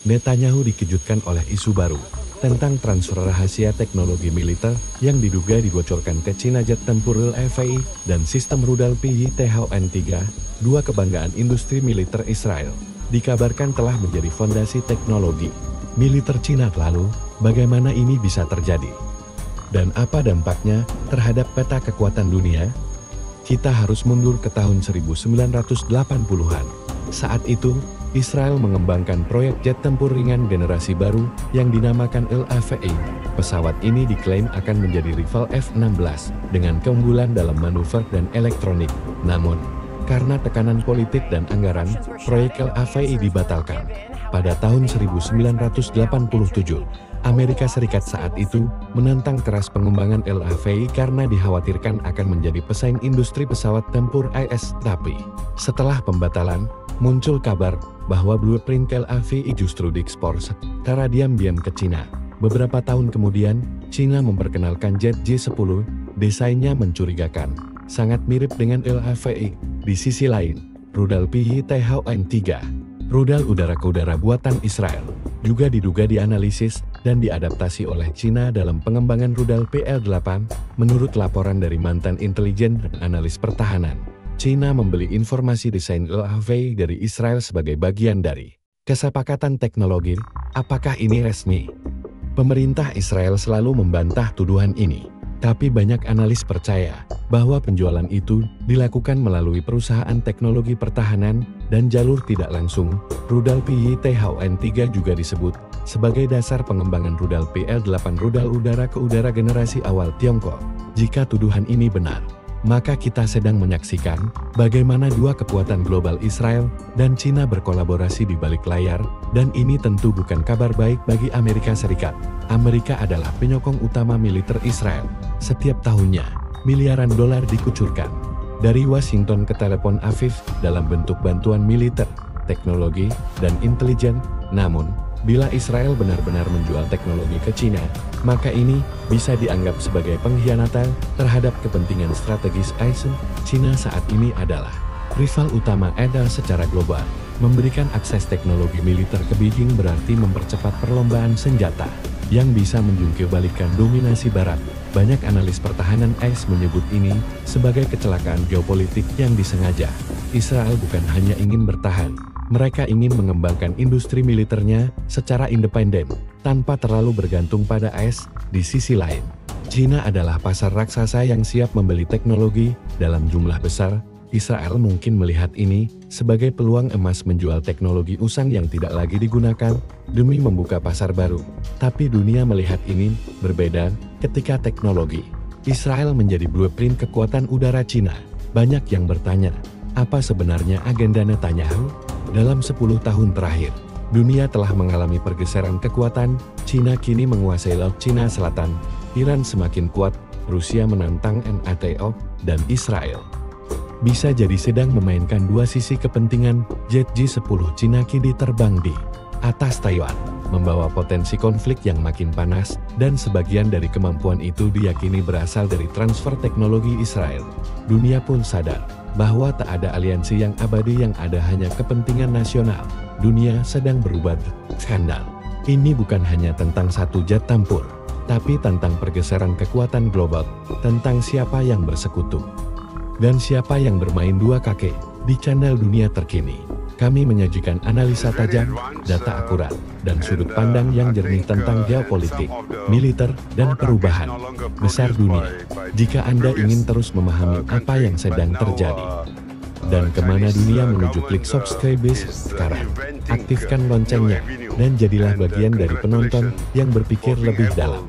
Netanyahu dikejutkan oleh isu baru tentang transfer rahasia teknologi militer yang diduga dibocorkan ke Cina jet tempur LAVI dan sistem rudal PYTHON-3, dua kebanggaan industri militer Israel, dikabarkan telah menjadi fondasi teknologi militer Cina. Lalu, bagaimana ini bisa terjadi? Dan apa dampaknya terhadap peta kekuatan dunia? Kita harus mundur ke tahun 1980-an. Saat itu, Israel mengembangkan proyek jet tempur ringan generasi baru yang dinamakan LAVI. Pesawat ini diklaim akan menjadi rival F-16 dengan keunggulan dalam manuver dan elektronik. Namun, karena tekanan politik dan anggaran, proyek LAVI dibatalkan. Pada tahun 1987, Amerika Serikat saat itu menentang keras pengembangan LAVI karena dikhawatirkan akan menjadi pesaing industri pesawat tempur AS. Tapi, setelah pembatalan, muncul kabar bahwa blueprint LAVI justru diekspor secara diam-diam ke Cina. Beberapa tahun kemudian, Cina memperkenalkan jet J-10, desainnya mencurigakan, sangat mirip dengan LAVI. Di sisi lain, rudal PYTHON-3, rudal udara-ke-udara buatan Israel, juga diduga dianalisis dan diadaptasi oleh Cina dalam pengembangan rudal PL-8. Menurut laporan dari mantan intelijen dan analis pertahanan, Cina membeli informasi desain LAVI dari Israel sebagai bagian dari kesepakatan teknologi. Apakah ini resmi? Pemerintah Israel selalu membantah tuduhan ini, tapi banyak analis percaya bahwa penjualan itu dilakukan melalui perusahaan teknologi pertahanan dan jalur tidak langsung. Rudal PYTHON-3 juga disebut sebagai dasar pengembangan rudal PL-8, rudal udara-ke-udara generasi awal Tiongkok. Jika tuduhan ini benar, maka kita sedang menyaksikan bagaimana dua kekuatan global Israel dan Cina berkolaborasi di balik layar, dan ini tentu bukan kabar baik bagi Amerika Serikat. Amerika adalah penyokong utama militer Israel. Setiap tahunnya, miliaran dolar dikucurkan dari Washington ke Tel Aviv dalam bentuk bantuan militer, teknologi, dan intelijen. Namun, bila Israel benar-benar menjual teknologi ke Cina, maka ini bisa dianggap sebagai pengkhianatan terhadap kepentingan strategis ASEAN. Cina saat ini adalah rival utama Israel secara global. Memberikan akses teknologi militer ke Beijing berarti mempercepat perlombaan senjata yang bisa menjungkirbalikkan dominasi Barat. Banyak analis pertahanan AS menyebut ini sebagai kecelakaan geopolitik yang disengaja. Israel bukan hanya ingin bertahan, mereka ingin mengembangkan industri militernya secara independen, tanpa terlalu bergantung pada AS. Di sisi lain, Cina adalah pasar raksasa yang siap membeli teknologi dalam jumlah besar. Israel mungkin melihat ini sebagai peluang emas menjual teknologi usang yang tidak lagi digunakan demi membuka pasar baru. Tapi dunia melihat ini berbeda ketika teknologi Israel menjadi blueprint kekuatan udara Cina. Banyak yang bertanya, apa sebenarnya agenda Netanyahu? Dalam 10 tahun terakhir, dunia telah mengalami pergeseran kekuatan. Cina kini menguasai Laut Cina Selatan, Iran semakin kuat, Rusia menantang NATO, dan Israel bisa jadi sedang memainkan dua sisi kepentingan. Jet J-10 Cina kini terbang di atas Taiwan, membawa potensi konflik yang makin panas, dan sebagian dari kemampuan itu diyakini berasal dari transfer teknologi Israel. Dunia pun sadar bahwa tak ada aliansi yang abadi, yang ada hanya kepentingan nasional. Dunia sedang berubah. Skandal ini bukan hanya tentang satu jet tempur, tapi tentang pergeseran kekuatan global, tentang siapa yang bersekutu dan siapa yang bermain dua kaki. Di channel Dunia Terkini, kami menyajikan analisa tajam, data akurat, dan sudut pandang yang jernih tentang geopolitik, militer, dan perubahan besar dunia. Jika Anda ingin terus memahami apa yang sedang terjadi dan kemana dunia menuju, klik subscribe sekarang, aktifkan loncengnya, dan jadilah bagian dari penonton yang berpikir lebih dalam.